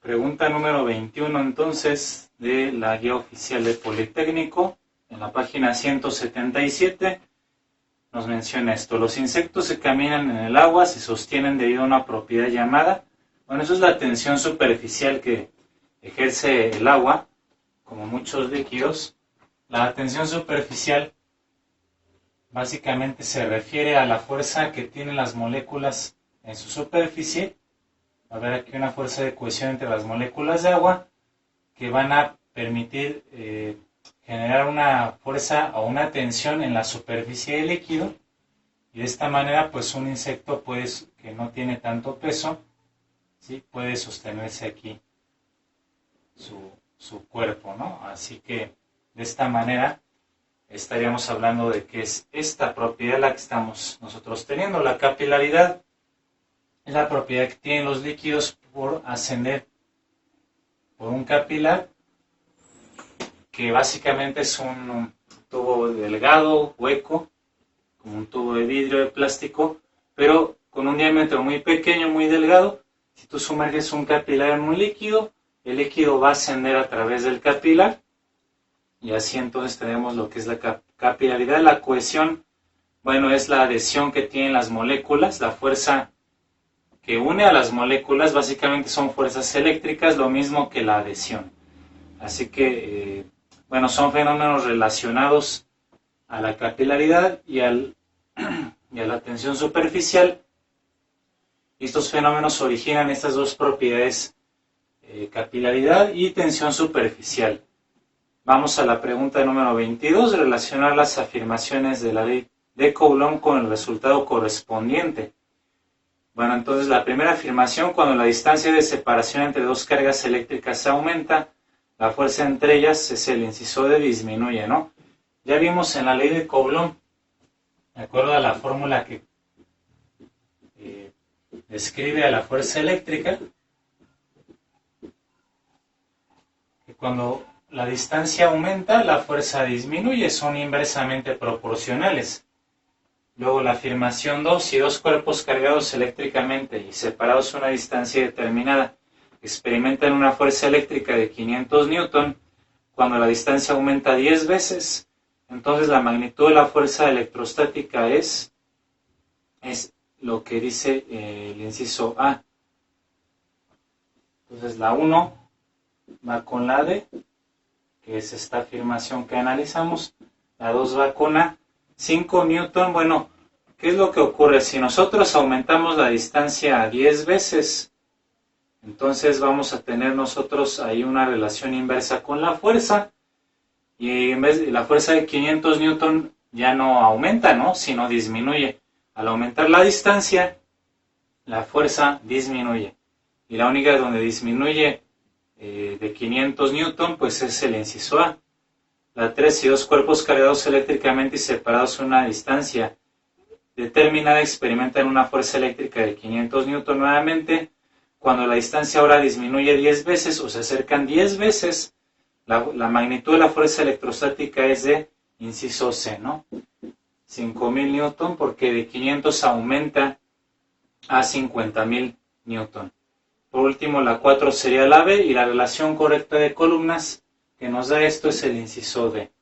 Pregunta número 21 entonces de la guía oficial del Politécnico, en la página 177, nos menciona esto: los insectos que caminan en el agua se sostienen debido a una propiedad llamada, bueno, eso es la tensión superficial que ejerce el agua, como muchos líquidos. La tensión superficial básicamente se refiere a la fuerza que tienen las moléculas en su superficie. Va a haber aquí una fuerza de cohesión entre las moléculas de agua que van a permitir generar una fuerza o una tensión en la superficie del líquido, y de esta manera pues un insecto que no tiene tanto peso, ¿sí?, puede sostenerse aquí su cuerpo, ¿no? Así que de esta manera estaríamos hablando de que es esta propiedad la que estamos nosotros teniendo. La capilaridad es la propiedad que tienen los líquidos por ascender por un capilar, que básicamente es un tubo delgado, hueco, como un tubo de vidrio, de plástico, pero con un diámetro muy pequeño, muy delgado. Si tú sumerges un capilar en un líquido, el líquido va a ascender a través del capilar, y así entonces tenemos lo que es la capilaridad. La cohesión, bueno, es la adhesión que tienen las moléculas, la fuerza que une a las moléculas. Básicamente son fuerzas eléctricas, lo mismo que la adhesión. Así que, bueno, son fenómenos relacionados a la capilaridad y a la tensión superficial. Y estos fenómenos originan estas dos propiedades, capilaridad y tensión superficial. Vamos a la pregunta número 22, relacionar las afirmaciones de la ley de Coulomb con el resultado correspondiente. Bueno, entonces la primera afirmación: cuando la distancia de separación entre dos cargas eléctricas aumenta, la fuerza entre ellas, es el inciso D, disminuye, ¿no? Ya vimos en la ley de Coulomb, de acuerdo a la fórmula que describe a la fuerza eléctrica, que cuando la distancia aumenta, la fuerza disminuye, son inversamente proporcionales. Luego la afirmación 2, si dos cuerpos cargados eléctricamente y separados a una distancia determinada experimentan una fuerza eléctrica de 500 newton, cuando la distancia aumenta 10 veces, entonces la magnitud de la fuerza electrostática es lo que dice el inciso A. Entonces la 1 va con la D, que es esta afirmación que analizamos. La 2 va con A. 5 newton, bueno, ¿qué es lo que ocurre? Si nosotros aumentamos la distancia a 10 veces, entonces vamos a tener nosotros ahí una relación inversa con la fuerza, y en vez de la fuerza de 500 newton ya no aumenta, ¿no?, sino disminuye. Al aumentar la distancia, la fuerza disminuye, y la única donde disminuye de 500 newton pues es el inciso A. La 3, si dos cuerpos cargados eléctricamente y separados a una distancia determinada experimentan una fuerza eléctrica de 500 newton nuevamente, cuando la distancia ahora disminuye 10 veces o se acercan 10 veces, la magnitud de la fuerza electrostática es de inciso C, ¿no? 5000 newton, porque de 500 aumenta a 50.000 newton. Por último, la 4 sería la B, y la relación correcta de columnas que nos da esto es el inciso D.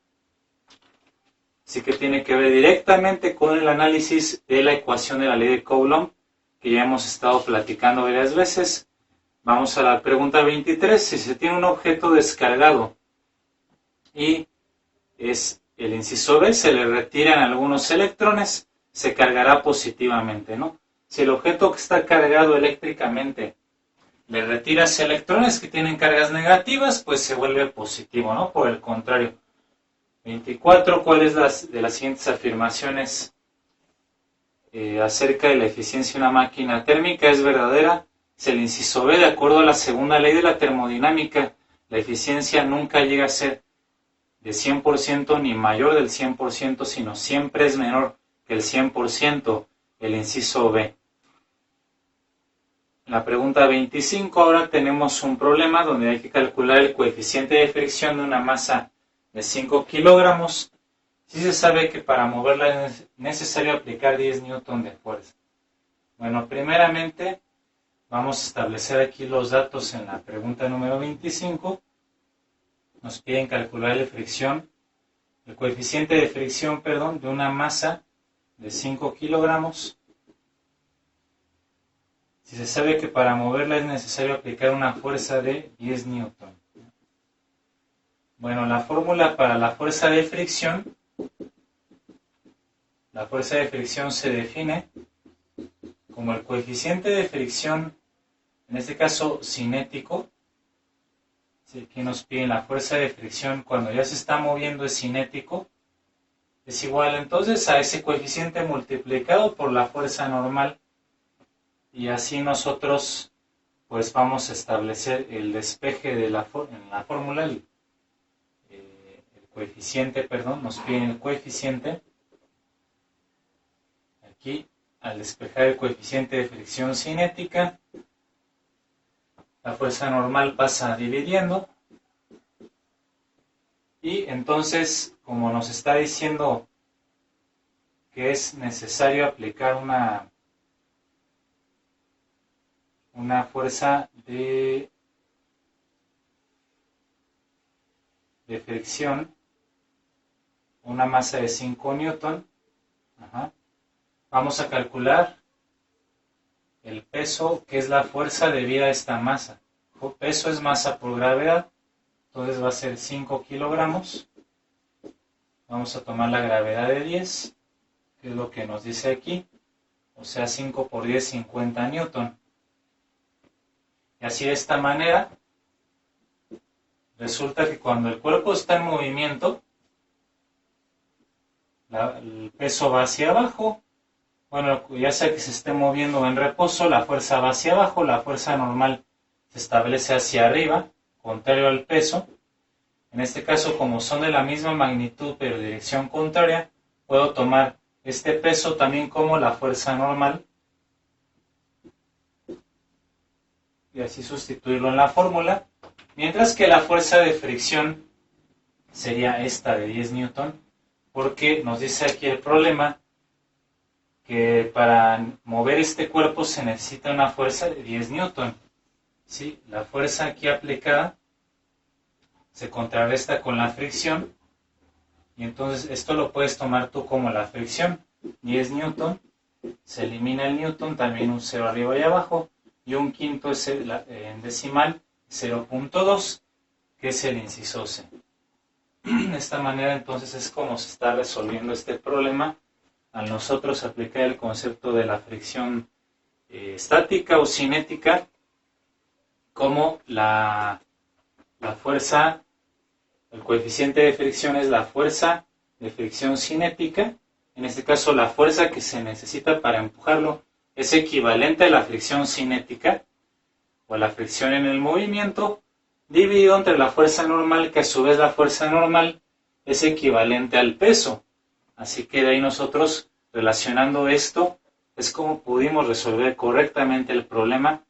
Así que tiene que ver directamente con el análisis de la ecuación de la ley de Coulomb, que ya hemos estado platicando varias veces. Vamos a la pregunta 23. Si se tiene un objeto descargado y es el inciso B, se le retiran algunos electrones, se cargará positivamente, ¿no? Si el objeto que está cargado eléctricamente le retiras electrones que tienen cargas negativas, pues se vuelve positivo, ¿no? Por el contrario. 24. ¿Cuál es de las siguientes afirmaciones acerca de la eficiencia de una máquina térmica es verdadera? Es el inciso B. De acuerdo a la segunda ley de la termodinámica, la eficiencia nunca llega a ser de 100% ni mayor del 100%, sino siempre es menor que el 100%, el inciso B. En la pregunta 25 ahora tenemos un problema donde hay que calcular el coeficiente de fricción de una masa de 5 kilogramos. Sí se sabe que para moverla es necesario aplicar 10 newton de fuerza. Bueno, primeramente vamos a establecer aquí los datos en la pregunta número 25. Nos piden calcular el coeficiente de fricción, de una masa de 5 kilogramos. Si se sabe que para moverla es necesario aplicar una fuerza de 10 newton. Bueno, la fórmula para la fuerza de fricción se define como el coeficiente de fricción, en este caso cinético. Aquí nos piden la fuerza de fricción cuando ya se está moviendo, es cinético. Es igual entonces a ese coeficiente multiplicado por la fuerza normal. Y así nosotros pues vamos a establecer el despeje en la fórmula, el coeficiente, nos piden el coeficiente. Aquí, al despejar el coeficiente de fricción cinética, la fuerza normal pasa dividiendo. Y entonces, como nos está diciendo que es necesario aplicar una fuerza de fricción, una masa de 5 newton, vamos a calcular el peso, que es la fuerza debida a esta masa. El peso es masa por gravedad, entonces va a ser 5 kilogramos. Vamos a tomar la gravedad de 10, que es lo que nos dice aquí, o sea 5 por 10, 50 newton. Y así de esta manera, resulta que cuando el cuerpo está en movimiento, el peso va hacia abajo. Bueno, ya sea que se esté moviendo en reposo, la fuerza va hacia abajo, la fuerza normal se establece hacia arriba, contrario al peso. En este caso, como son de la misma magnitud pero dirección contraria, puedo tomar este peso también como la fuerza normal y así sustituirlo en la fórmula, mientras que la fuerza de fricción sería esta de 10 newton, porque nos dice aquí el problema que para mover este cuerpo se necesita una fuerza de 10 newton. ¿Sí? La fuerza aquí aplicada se contrarresta con la fricción, y entonces esto lo puedes tomar tú como la fricción, 10 newton, se elimina el newton, también un 0 arriba y abajo, y un quinto es en decimal 0.2, que es el inciso C. De esta manera entonces es como se está resolviendo este problema al nosotros aplicar el concepto de la fricción estática o cinética como la fuerza, el coeficiente de fricción es la fuerza de fricción cinética. En este caso la fuerza que se necesita para empujarlo es equivalente a la fricción cinética o a la fricción en el movimiento, dividido entre la fuerza normal, que a su vez la fuerza normal es equivalente al peso. Así que de ahí nosotros, relacionando esto, es como pudimos resolver correctamente el problema.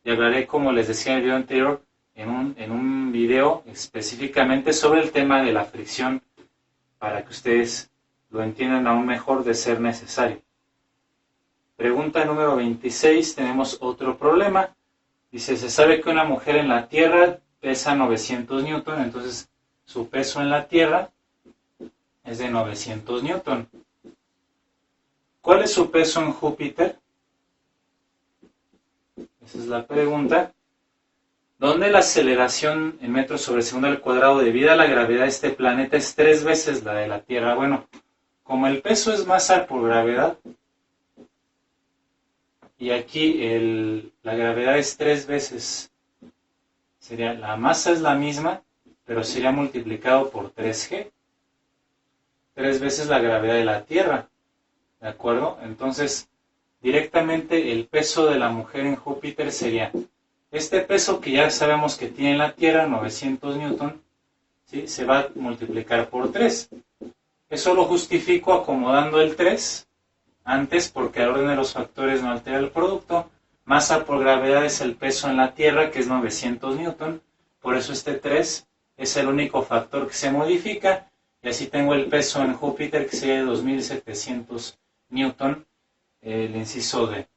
Y hablaré, como les decía en el video anterior, en un video específicamente sobre el tema de la fricción, para que ustedes lo entiendan aún mejor de ser necesario. Pregunta número 26, tenemos otro problema. Dice, se sabe que una mujer en la Tierra pesa 900 newton, entonces su peso en la Tierra es de 900 newton. ¿Cuál es su peso en Júpiter? Esa es la pregunta. ¿Dónde la aceleración en metros sobre segundo al cuadrado debido a la gravedad de este planeta es 3 veces la de la Tierra? Bueno, como el peso es masa por gravedad, y aquí la gravedad es 3 veces, la masa es la misma, pero sería multiplicado por 3G. 3 veces la gravedad de la Tierra, ¿de acuerdo? Entonces, directamente el peso de la mujer en Júpiter sería este peso que ya sabemos que tiene la Tierra, 900 newton, ¿sí? Se va a multiplicar por 3. Eso lo justifico acomodando el 3 antes, porque el orden de los factores no altera el producto. Masa por gravedad es el peso en la Tierra, que es 900 newton, por eso este 3 es el único factor que se modifica, y así tengo el peso en Júpiter, que sería de 2700 newton, el inciso D.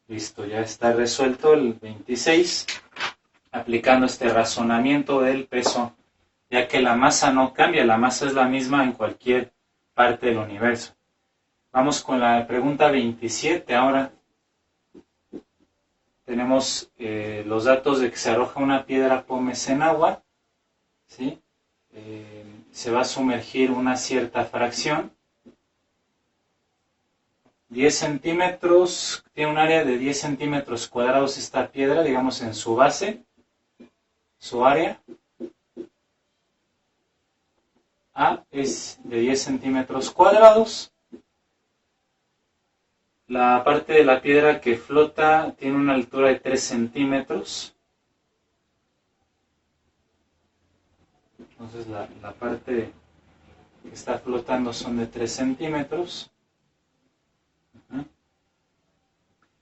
Listo, ya está resuelto el 26, aplicando este razonamiento del peso, ya que la masa no cambia, la masa es la misma en cualquier parte del universo. Vamos con la pregunta 27 ahora. Tenemos los datos de que se arroja una piedra pómez en agua, ¿sí? Se va a sumergir una cierta fracción. 10 centímetros, tiene un área de 10 centímetros cuadrados esta piedra, digamos en su base, su área. A es de 10 centímetros cuadrados. La parte de la piedra que flota tiene una altura de 3 centímetros. Entonces la parte que está flotando son de 3 centímetros.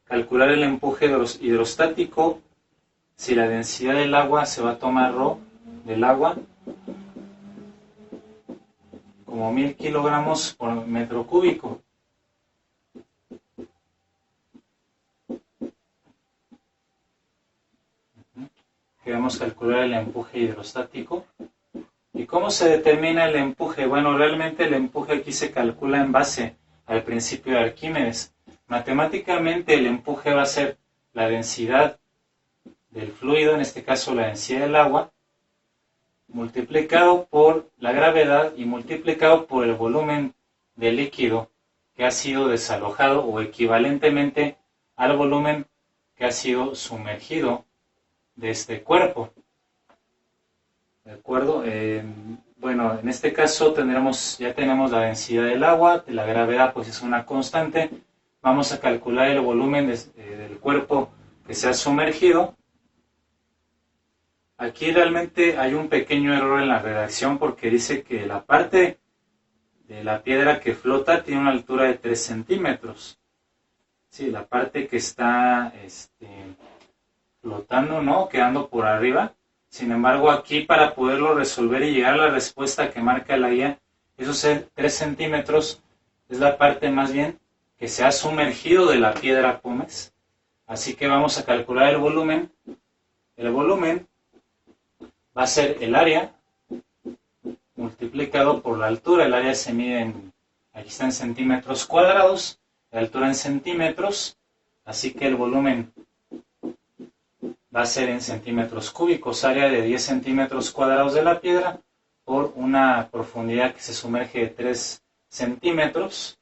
Calcular el empuje hidrostático si la densidad del agua se va a tomar ρ del agua como 1000 kilogramos por metro cúbico. Queremos calcular el empuje hidrostático. ¿Y cómo se determina el empuje? Bueno, realmente el empuje aquí se calcula en base al principio de Arquímedes. Matemáticamente el empuje va a ser la densidad del fluido, en este caso la densidad del agua, multiplicado por la gravedad y multiplicado por el volumen del líquido que ha sido desalojado o equivalentemente al volumen que ha sido sumergido de este cuerpo. ¿De acuerdo? Bueno, en este caso ya tenemos la densidad del agua, la gravedad pues es una constante. Vamos a calcular el volumen del cuerpo que se ha sumergido. Aquí realmente hay un pequeño error en la redacción porque dice que la parte de la piedra que flota tiene una altura de 3 centímetros. Sí, la parte que está flotando, ¿no? Quedando por arriba. Sin embargo, aquí para poderlo resolver y llegar a la respuesta que marca la guía, esos 3 centímetros es la parte más bien que se ha sumergido de la piedra pómez. Así que vamos a calcular el volumen. El volumen va a ser el área multiplicado por la altura. El área se mide aquí está en centímetros cuadrados, la altura en centímetros, así que el volumen va a ser en centímetros cúbicos, área de 10 centímetros cuadrados de la piedra por una profundidad que se sumerge de 3 centímetros.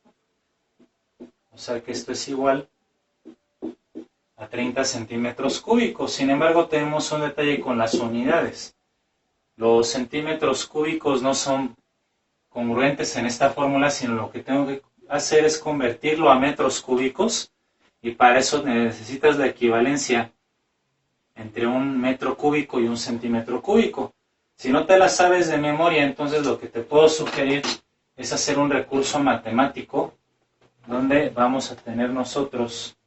O sea que esto es igual a 30 centímetros cúbicos. Sin embargo, tenemos un detalle con las unidades. Los centímetros cúbicos no son congruentes en esta fórmula, sino lo que tengo que hacer es convertirlo a metros cúbicos, y para eso necesitas la equivalencia entre un metro cúbico y un centímetro cúbico. Si no te la sabes de memoria, entonces lo que te puedo sugerir es hacer un recurso matemático donde vamos a tener nosotros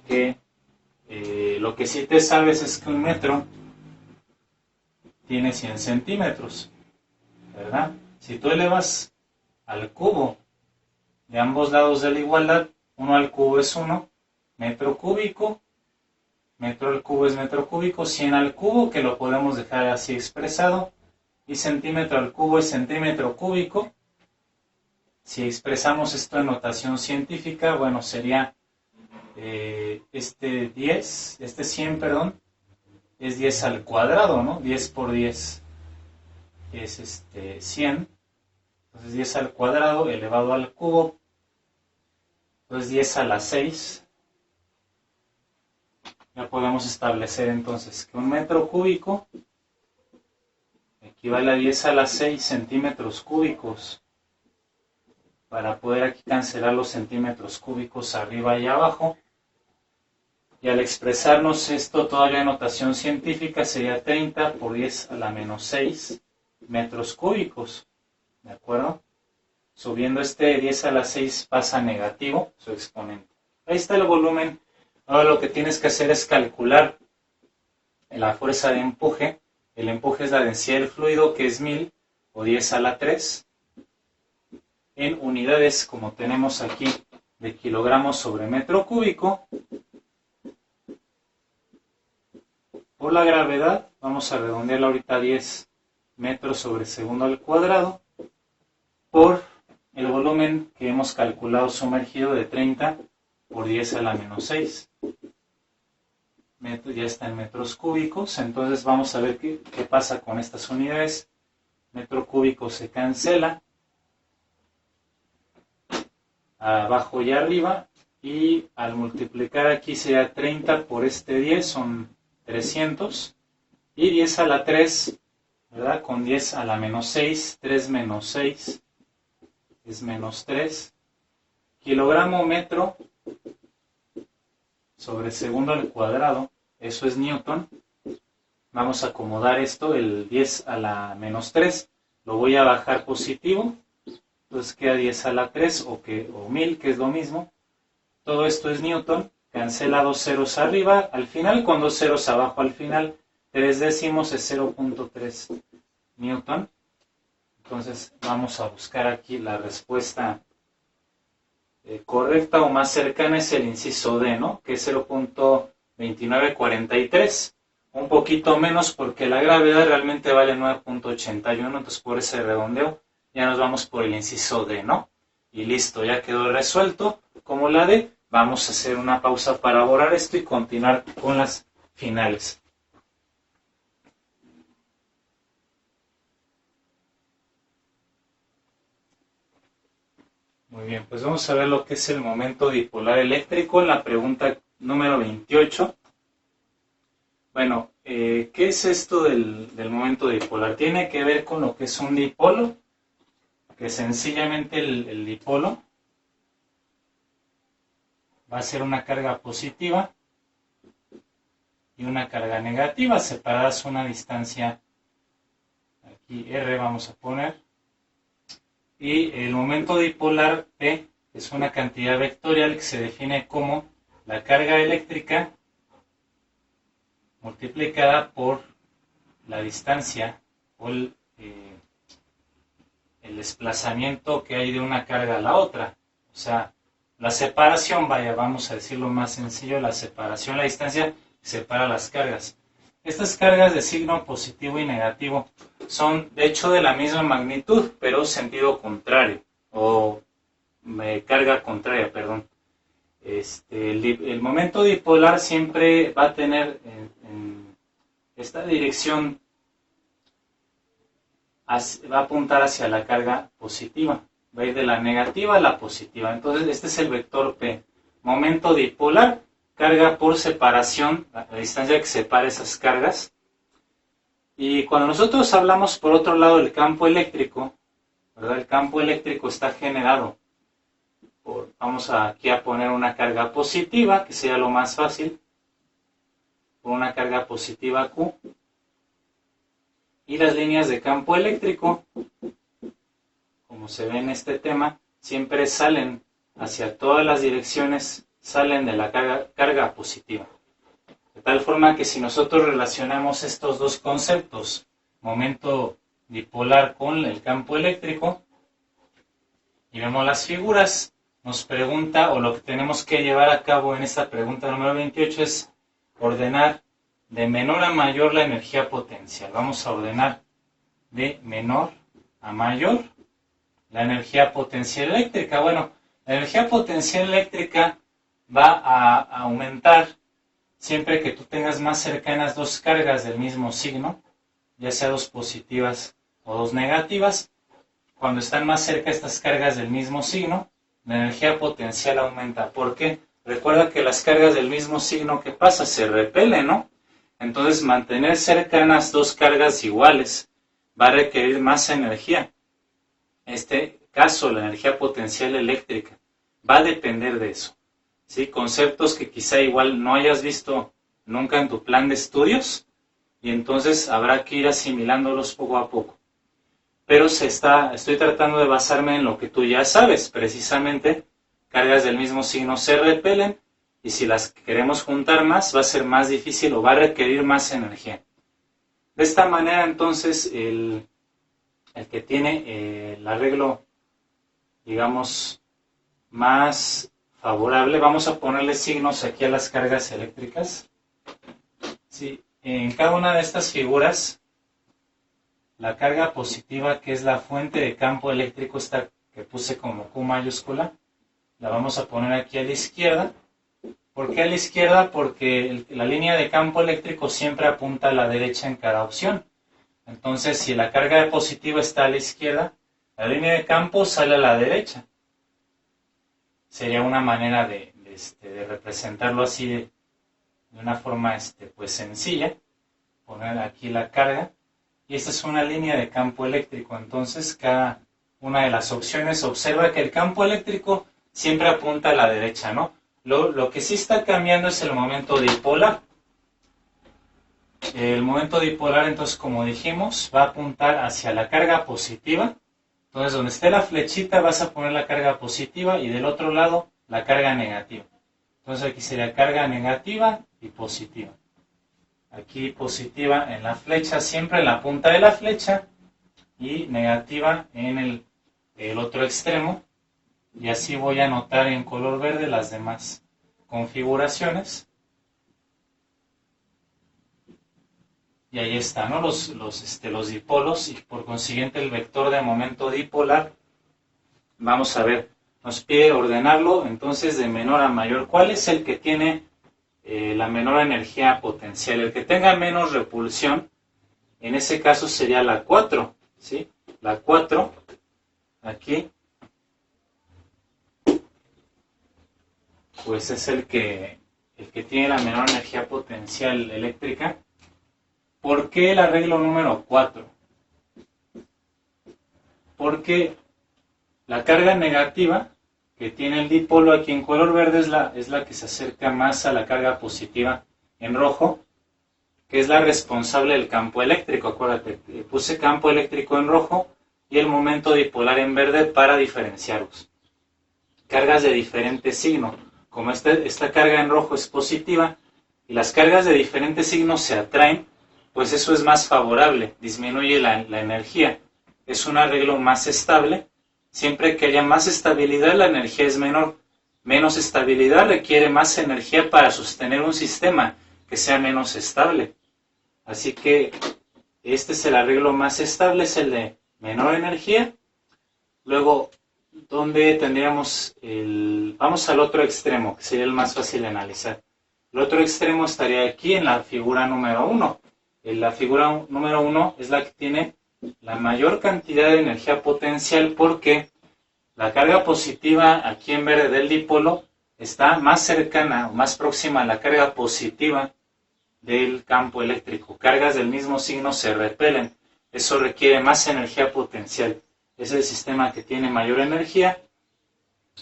que lo que sí te sabes es que un metro tiene 100 centímetros, ¿verdad? Si tú elevas al cubo de ambos lados de la igualdad, 1 al cubo es 1, metro cúbico, metro al cubo es metro cúbico, 100 al cubo, que lo podemos dejar así expresado, y centímetro al cubo es centímetro cúbico. Si expresamos esto en notación científica, bueno, sería este 100, perdón, es 10 al cuadrado, ¿no? 10 por 10 es 100. Entonces 10 al cuadrado elevado al cubo, pues 10 a la 6. Ya podemos establecer entonces que un metro cúbico equivale a 10 a la 6 centímetros cúbicos. Para poder aquí cancelar los centímetros cúbicos arriba y abajo. Y al expresarnos esto todavía en notación científica sería 30 por 10 a la menos 6 metros cúbicos. ¿De acuerdo? Subiendo 10 a la 6 pasa negativo su exponente. Ahí está el volumen. Ahora lo que tienes que hacer es calcular la fuerza de empuje. El empuje es la densidad del fluido, que es 1000 o 10 a la 3. En unidades, como tenemos aquí, de kilogramos sobre metro cúbico. por la gravedad, vamos a redondearla ahorita a 10 metros sobre segundo al cuadrado, por el volumen que hemos calculado sumergido de 30 por 10 a la menos 6. Ya está en metros cúbicos, entonces vamos a ver qué pasa con estas unidades. Metro cúbico se cancela, abajo y arriba, y al multiplicar aquí sería 30 por este 10, son 300, y 10 a la 3, ¿verdad? Con 10 a la menos 6, 3 menos 6 es menos 3, kilogramo metro sobre segundo al cuadrado, eso es Newton. Vamos a acomodar esto, el 10 a la menos 3, lo voy a bajar positivo, entonces queda 10 a la 3 o 1000, que es lo mismo. Todo esto es Newton, cancela 2 ceros arriba, al final con 2 ceros abajo al final, 3 décimos es 0.3 Newton. Entonces vamos a buscar aquí la respuesta correcta o más cercana, es el inciso D, ¿no? Que es 0.2943. Un poquito menos porque la gravedad realmente vale 9.81, entonces por ese redondeo ya nos vamos por el inciso D, ¿no? Y listo, ya quedó resuelto como la D. Vamos a hacer una pausa para borrar esto y continuar con las finales. Muy bien, pues vamos a ver lo que es el momento dipolar eléctrico en la pregunta número 28. Bueno, ¿qué es esto del momento dipolar? Tiene que ver con lo que es un dipolo, que sencillamente el dipolo va a ser una carga positiva y una carga negativa, separadas a una distancia, aquí R vamos a poner, y el momento dipolar P es una cantidad vectorial que se define como la carga eléctrica multiplicada por la distancia o el desplazamiento que hay de una carga a la otra. O sea, la separación, vamos a decirlo más sencillo, la separación, la distancia que separa las cargas. Estas cargas de signo positivo y negativo son de hecho de la misma magnitud, pero sentido contrario, o carga contraria, perdón. El momento dipolar siempre va a tener en esta dirección, va a apuntar hacia la carga positiva, va a ir de la negativa a la positiva. Entonces este es el vector P, momento dipolar, carga por separación, la distancia que separa esas cargas. Y cuando nosotros hablamos por otro lado del campo eléctrico, ¿verdad? El campo eléctrico está generado vamos aquí a poner una carga positiva, que sea lo más fácil, por una carga positiva Q. Y las líneas de campo eléctrico, como se ve en este tema, siempre salen hacia todas las direcciones, salen de la carga positiva. De tal forma que si nosotros relacionamos estos dos conceptos, momento dipolar con el campo eléctrico, y vemos las figuras, nos pregunta, o lo que tenemos que llevar a cabo en esta pregunta número 28 es ordenar de menor a mayor la energía potencial. Vamos a ordenar de menor a mayor la energía potencial eléctrica. Bueno, la energía potencial eléctrica va a aumentar siempre que tú tengas más cercanas dos cargas del mismo signo, ya sea dos positivas o dos negativas. Cuando están más cerca estas cargas del mismo signo, la energía potencial aumenta. ¿Por qué? Recuerda que las cargas del mismo signo, ¿qué pasa? Se repelen, ¿no? Entonces, mantener cercanas dos cargas iguales va a requerir más energía. En este caso, la energía potencial eléctrica va a depender de eso. ¿Sí? Conceptos que quizá igual no hayas visto nunca en tu plan de estudios, y entonces habrá que ir asimilándolos poco a poco. Pero estoy tratando de basarme en lo que tú ya sabes, precisamente, cargas del mismo signo se repelen, y si las queremos juntar más, va a ser más difícil o va a requerir más energía. De esta manera, entonces, el que tiene el arreglo, digamos, más favorable, vamos a ponerle signos aquí a las cargas eléctricas. Sí, en cada una de estas figuras, la carga positiva, que es la fuente de campo eléctrico, esta que puse como Q mayúscula, la vamos a poner aquí a la izquierda. ¿Por qué a la izquierda? Porque la línea de campo eléctrico siempre apunta a la derecha en cada opción. Entonces, si la carga positiva está a la izquierda, la línea de campo sale a la derecha. Sería una manera de representarlo así de una forma pues sencilla. Poner aquí la carga. Y esta es una línea de campo eléctrico. Entonces, cada una de las opciones observa que el campo eléctrico siempre apunta a la derecha, ¿no? Lo que sí está cambiando es el momento dipolar. El momento dipolar, entonces, como dijimos, va a apuntar hacia la carga positiva. Entonces, donde esté la flechita vas a poner la carga positiva y del otro lado la carga negativa. Entonces, aquí sería carga negativa y positiva. Aquí positiva en la flecha, siempre en la punta de la flecha, y negativa en el otro extremo. Y así voy a anotar en color verde las demás configuraciones. Y ahí están, ¿no? los dipolos, y por consiguiente el vector de momento dipolar. Vamos a ver, nos pide ordenarlo entonces de menor a mayor. ¿Cuál es el que tiene la menor energía potencial? El que tenga menos repulsión, en ese caso sería la 4, ¿sí? La 4, aquí, pues es el que tiene la menor energía potencial eléctrica. ¿Por qué el arreglo número 4? Porque la carga negativa que tiene el dipolo aquí en color verde es la que se acerca más a la carga positiva en rojo, que es la responsable del campo eléctrico. Acuérdate, puse campo eléctrico en rojo y el momento dipolar en verde para diferenciarlos. Cargas de diferente signo. Como esta carga en rojo es positiva y las cargas de diferente signo se atraen, pues eso es más favorable, disminuye la energía. Es un arreglo más estable. Siempre que haya más estabilidad, la energía es menor. Menos estabilidad requiere más energía para sostener un sistema que sea menos estable. Así que este es el arreglo más estable, es el de menor energía. Luego, ¿dónde tendríamos vamos al otro extremo, que sería el más fácil de analizar? El otro extremo estaría aquí en la figura número 1. La figura número 1 es la que tiene la mayor cantidad de energía potencial, porque la carga positiva aquí en verde del dipolo está más cercana o más próxima a la carga positiva del campo eléctrico. Cargas del mismo signo se repelen. Eso requiere más energía potencial. Es el sistema que tiene mayor energía.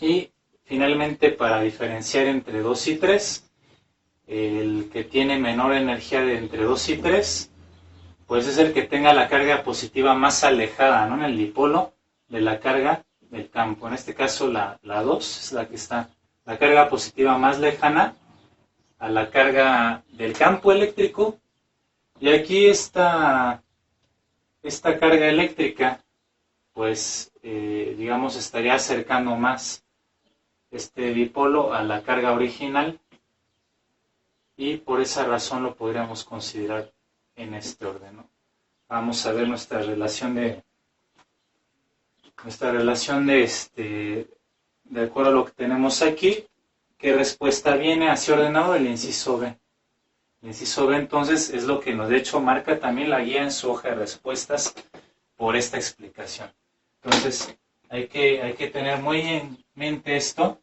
Y finalmente, para diferenciar entre 2 y 3, el que tiene menor energía de entre 2 y 3, pues es el que tenga la carga positiva más alejada, ¿no?, en el dipolo de la carga del campo. En este caso la 2 es la que está, la carga positiva más lejana a la carga del campo eléctrico. Y aquí esta carga eléctrica, pues digamos, estaría acercando más este dipolo a la carga original, y por esa razón lo podríamos considerar en este orden, ¿no? Vamos a ver nuestra relación de acuerdo a lo que tenemos aquí. ¿Qué respuesta viene así ordenado? El inciso B. El inciso B, entonces, es lo que nos, de hecho, marca también la guía en su hoja de respuestas por esta explicación. Entonces, hay que tener muy en mente esto,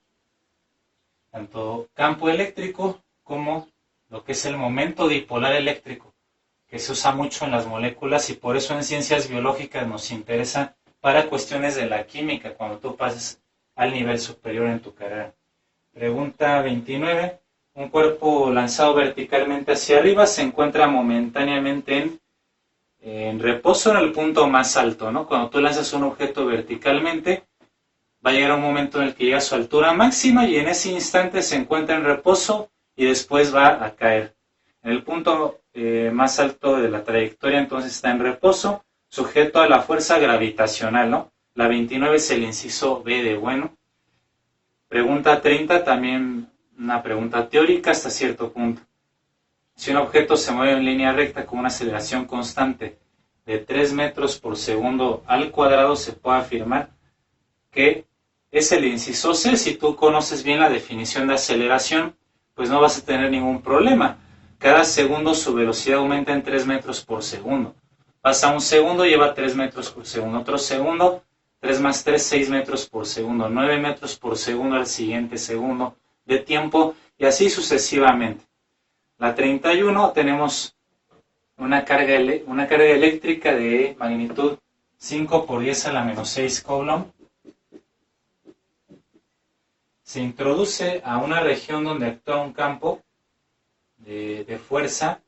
tanto campo eléctrico como lo que es el momento dipolar eléctrico, que se usa mucho en las moléculas, y por eso en ciencias biológicas nos interesa para cuestiones de la química cuando tú pases al nivel superior en tu carrera. Pregunta 29. Un cuerpo lanzado verticalmente hacia arriba se encuentra momentáneamente en reposo en el punto más alto, ¿no? Cuando tú lanzas un objeto verticalmente, va a llegar un momento en el que llega a su altura máxima y en ese instante se encuentra en reposo y después va a caer. En el punto más alto de la trayectoria, entonces está en reposo, sujeto a la fuerza gravitacional, ¿no? La 29 es el inciso B de bueno. Pregunta 30, también una pregunta teórica hasta cierto punto. Si un objeto se mueve en línea recta con una aceleración constante de 3 metros por segundo al cuadrado, se puede afirmar que es el inciso C. Si tú conoces bien la definición de aceleración, pues no vas a tener ningún problema. Cada segundo su velocidad aumenta en 3 metros por segundo. Pasa un segundo, lleva 3 metros por segundo. Otro segundo, 3 más 3, 6 metros por segundo. 9 metros por segundo al siguiente segundo de tiempo y así sucesivamente. La 31 tenemos una carga eléctrica de magnitud 5 por 10 a la menos 6 Coulomb. Se introduce a una región donde actúa un campo de fuerza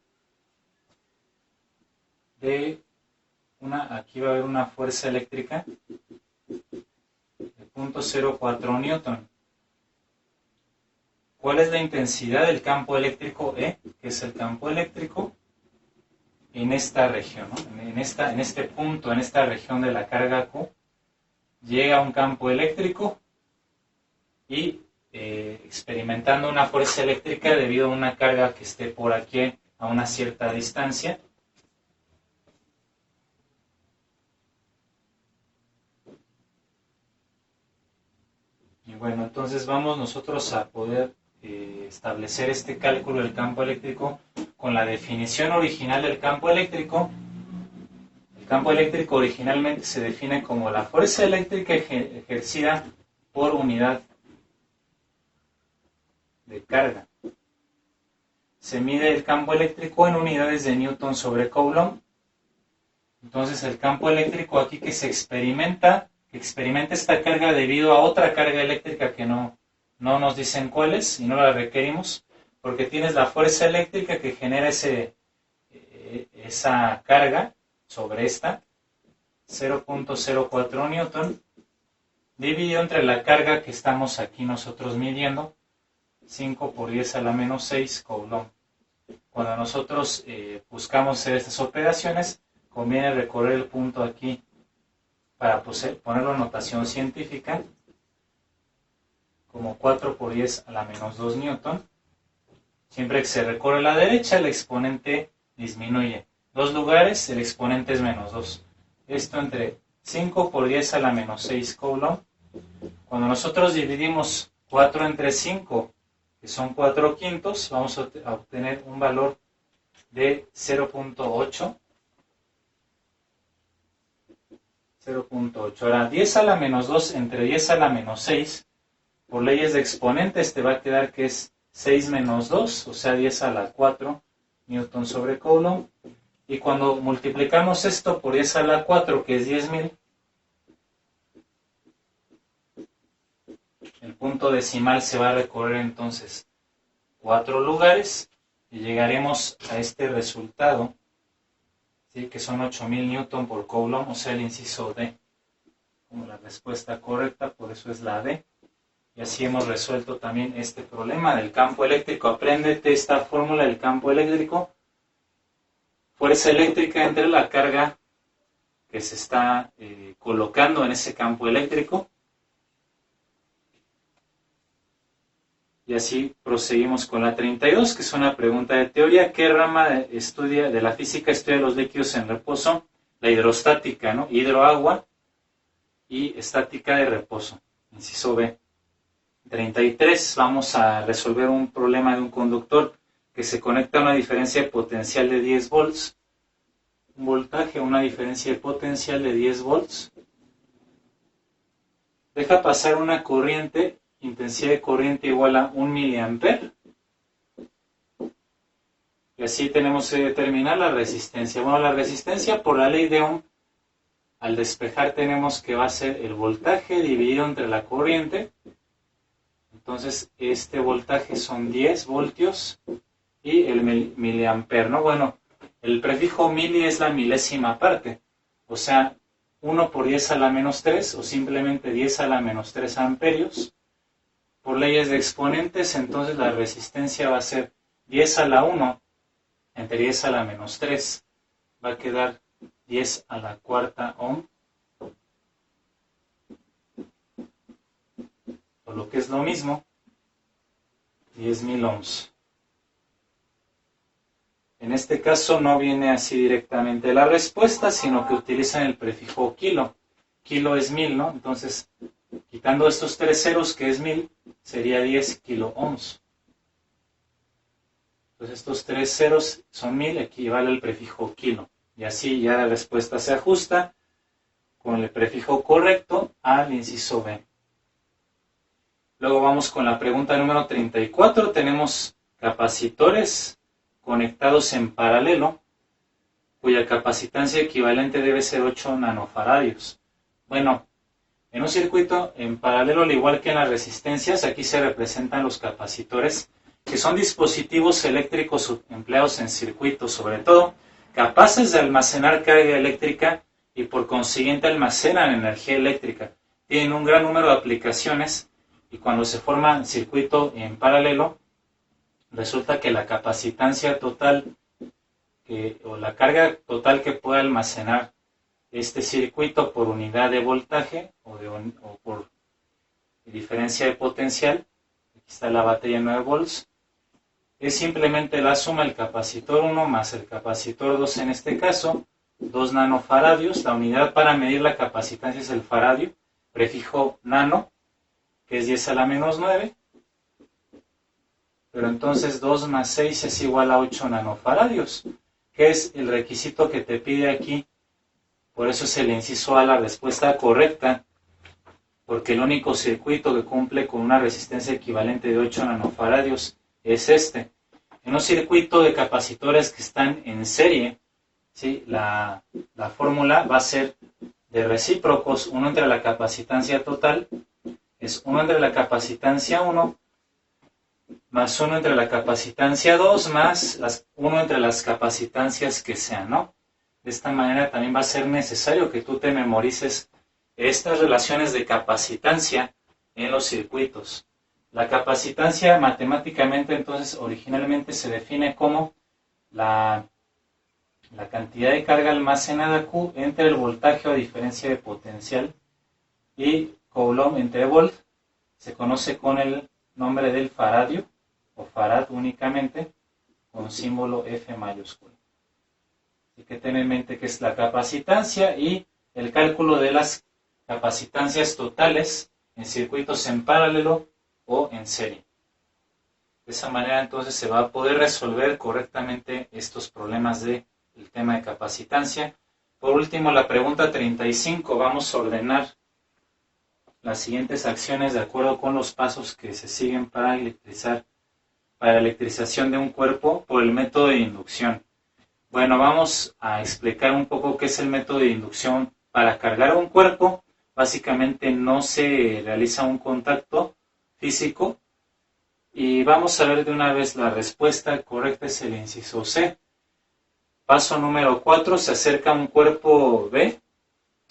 aquí va a haber una fuerza eléctrica de 0.04 newton. ¿Cuál es la intensidad del campo eléctrico E? Que es el campo eléctrico en esta región, ¿no? en este punto, en esta región de la carga Q, llega un campo eléctrico y experimentando una fuerza eléctrica debido a una carga que esté por aquí a una cierta distancia. Y bueno, entonces vamos nosotros a poder establecer este cálculo del campo eléctrico con la definición original del campo eléctrico. El campo eléctrico originalmente se define como la fuerza eléctrica ejercida por unidad de carga. Se mide el campo eléctrico en unidades de Newton sobre Coulomb. Entonces el campo eléctrico aquí que se experimenta esta carga debido a otra carga eléctrica que no nos dicen cuál es y no la requerimos, porque tienes la fuerza eléctrica que genera esa carga sobre esta, 0.04 newton, dividido entre la carga que estamos aquí nosotros midiendo, 5 por 10 a la menos 6 Coulomb. Cuando nosotros buscamos hacer estas operaciones, conviene recorrer el punto aquí para ponerlo en notación científica como 4 por 10 a la menos 2 newton. Siempre que se recorre a la derecha, el exponente disminuye. 2 lugares, el exponente es menos 2. Esto entre 5 por 10 a la menos 6 Coulomb. Cuando nosotros dividimos 4 entre 5, que son 4 quintos, vamos a obtener un valor de 0.8. 0.8. Ahora, 10 a la menos 2 entre 10 a la menos 6, por leyes de exponentes te va a quedar que es 6 menos 2, o sea 10 a la 4 newton sobre Coulomb. Y cuando multiplicamos esto por 10 a la 4, que es 10.000, el punto decimal se va a recorrer entonces 4 lugares y llegaremos a este resultado, ¿sí? Que son 8.000 newton por Coulomb, o sea el inciso D como la respuesta correcta, por eso es la D. Y así hemos resuelto también este problema del campo eléctrico. Apréndete esta fórmula del campo eléctrico. Fuerza eléctrica entre la carga que se está colocando en ese campo eléctrico. Y así proseguimos con la 32, que es una pregunta de teoría. ¿Qué rama de la física estudia los líquidos en reposo? La hidrostática, ¿no? Hidroagua y estática de reposo. Inciso B. 33, vamos a resolver un problema de un conductor que se conecta a una diferencia de potencial de 10 volts. Un voltaje, una diferencia de potencial de 10 volts. Deja pasar una corriente, intensidad de corriente igual a 1 miliampere. Y así tenemos que determinar la resistencia. Bueno, la resistencia por la ley de Ohm, al despejar tenemos que va a ser el voltaje dividido entre la corriente. Entonces, este voltaje son 10 voltios y el miliampere, ¿no? Bueno, el prefijo mili es la milésima parte, o sea, 1 por 10 a la menos 3 o simplemente 10 a la menos 3 amperios. Por leyes de exponentes, entonces la resistencia va a ser 10 a la 1 entre 10 a la menos 3. Va a quedar 10 a la cuarta ohm. O lo que es lo mismo, 10.000 ohms. En este caso no viene así directamente la respuesta, sino que utilizan el prefijo kilo. Kilo es 1000, ¿no? Entonces, quitando estos 3 ceros, que es 1000, sería 10 kiloohms. Entonces, estos 3 ceros son 1000, equivale al prefijo kilo. Y así ya la respuesta se ajusta con el prefijo correcto al inciso B. Luego vamos con la pregunta número 34. Tenemos capacitores conectados en paralelo, cuya capacitancia equivalente debe ser 8 nanofaradios. Bueno, en un circuito en paralelo, al igual que en las resistencias, aquí se representan los capacitores, que son dispositivos eléctricos empleados en circuitos, sobre todo, capaces de almacenar carga eléctrica y por consiguiente almacenan energía eléctrica. Tienen un gran número de aplicaciones y cuando se forma circuito en paralelo, resulta que la capacitancia total o la carga total que puede almacenar este circuito por unidad de voltaje o por diferencia de potencial, aquí está la batería 9 volts, es simplemente la suma del capacitor 1 más el capacitor 2 en este caso, 2 nanofaradios. La unidad para medir la capacitancia es el faradio, prefijo nano, que es 10 a la menos 9. Pero entonces 2 más 6 es igual a 8 nanofaradios, que es el requisito que te pide aquí. Por eso es el inciso A la respuesta correcta, porque el único circuito que cumple con una resistencia equivalente de 8 nanofaradios es este. En un circuito de capacitores que están en serie, ¿sí? la fórmula va a ser de recíprocos. Uno entre la capacitancia total es 1 entre la capacitancia 1 más 1 entre la capacitancia 2 más 1 entre las capacitancias que sean, ¿no? De esta manera también va a ser necesario que tú te memorices estas relaciones de capacitancia en los circuitos. La capacitancia matemáticamente entonces originalmente se define como la cantidad de carga almacenada Q entre el voltaje o diferencia de potencial y Coulomb entre volt. Se conoce con el nombre del faradio o farad únicamente con símbolo F mayúsculo. Hay que tener en mente que es la capacitancia y el cálculo de las capacitancias totales en circuitos en paralelo o en serie. De esa manera entonces se va a poder resolver correctamente estos problemas del tema de capacitancia. Por último, la pregunta 35, vamos a ordenar las siguientes acciones de acuerdo con los pasos que se siguen para la electrización de un cuerpo por el método de inducción. Bueno, vamos a explicar un poco qué es el método de inducción. Para cargar un cuerpo, básicamente no se realiza un contacto físico. Y vamos a ver de una vez la respuesta correcta, es el inciso C. Paso número 4, se acerca un cuerpo B.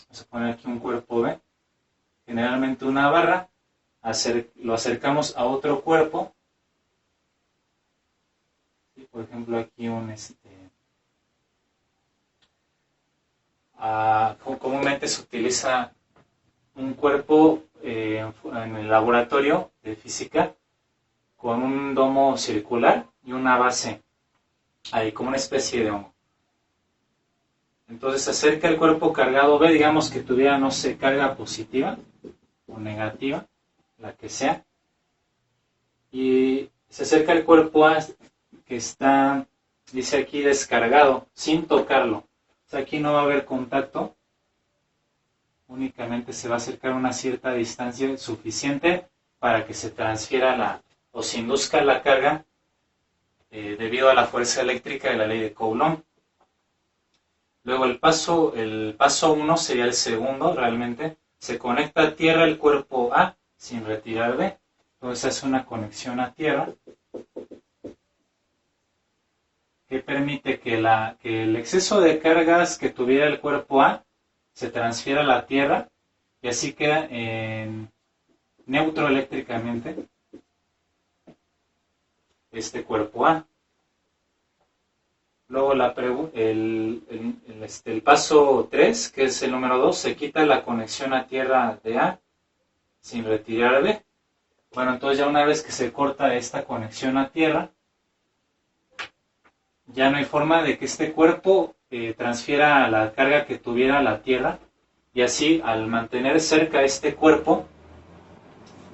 Vamos a poner aquí un cuerpo B. Generalmente una barra. Lo acercamos a otro cuerpo. ¿Sí? Por ejemplo, aquí comúnmente se utiliza un cuerpo en el laboratorio de física con un domo circular y una base ahí como una especie de hongo. Entonces se acerca el cuerpo cargado B, digamos que tuviera, no sé, carga positiva o negativa, la que sea, y se acerca el cuerpo A que está, dice aquí, descargado, sin tocarlo. O sea, aquí no va a haber contacto, únicamente se va a acercar a una cierta distancia suficiente para que se transfiera o se induzca la carga debido a la fuerza eléctrica de la ley de Coulomb. Luego el paso 1 sería el segundo, realmente. Se conecta a tierra el cuerpo A sin retirar B. Entonces hace una conexión a tierra que permite que el exceso de cargas que tuviera el cuerpo A se transfiera a la tierra y así queda neutro eléctricamente este cuerpo A. Luego el paso 3, que es el número 2, se quita la conexión a tierra de A sin retirar B. Bueno, entonces ya una vez que se corta esta conexión a tierra, ya no hay forma de que este cuerpo transfiera la carga que tuviera la Tierra, y así al mantener cerca este cuerpo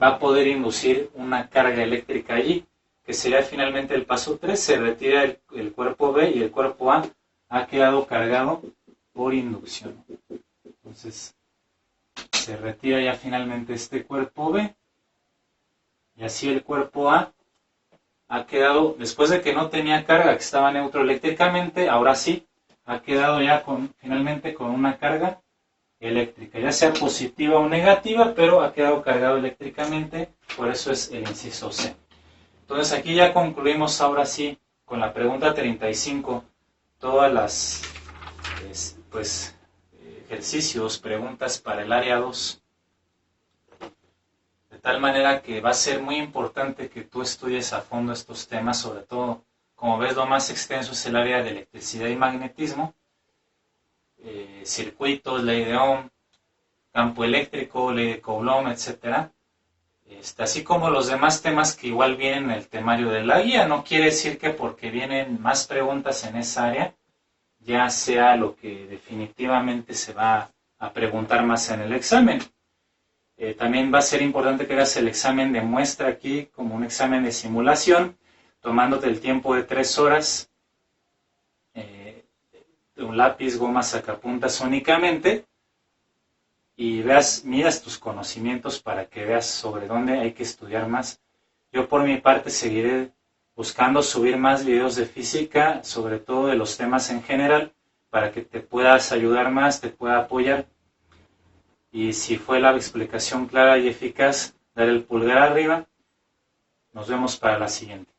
va a poder inducir una carga eléctrica allí, que sería finalmente el paso 3, se retira el cuerpo B y el cuerpo A ha quedado cargado por inducción. Entonces se retira ya finalmente este cuerpo B y así el cuerpo A ha quedado, después de que no tenía carga, que estaba neutro eléctricamente, ahora sí ha quedado ya finalmente con una carga eléctrica, ya sea positiva o negativa, pero ha quedado cargado eléctricamente, por eso es el inciso C. Entonces aquí ya concluimos ahora sí con la pregunta 35, todas las ejercicios, preguntas para el área 2, de tal manera que va a ser muy importante que tú estudies a fondo estos temas, sobre todo, como ves, lo más extenso es el área de electricidad y magnetismo, circuitos, ley de Ohm, campo eléctrico, ley de Coulomb, etc. Así como los demás temas que igual vienen en el temario de la guía. No quiere decir que porque vienen más preguntas en esa área, ya sea lo que definitivamente se va a preguntar más en el examen. También va a ser importante que hagas el examen de muestra aquí, como un examen de simulación, tomándote el tiempo de 3 horas, un lápiz, goma, sacapuntas únicamente, y miras tus conocimientos para que veas sobre dónde hay que estudiar más. Yo por mi parte seguiré buscando subir más videos de física, sobre todo de los temas en general, para que te puedas ayudar más, te pueda apoyar. Y si fue la explicación clara y eficaz, dar el pulgar arriba. Nos vemos para la siguiente.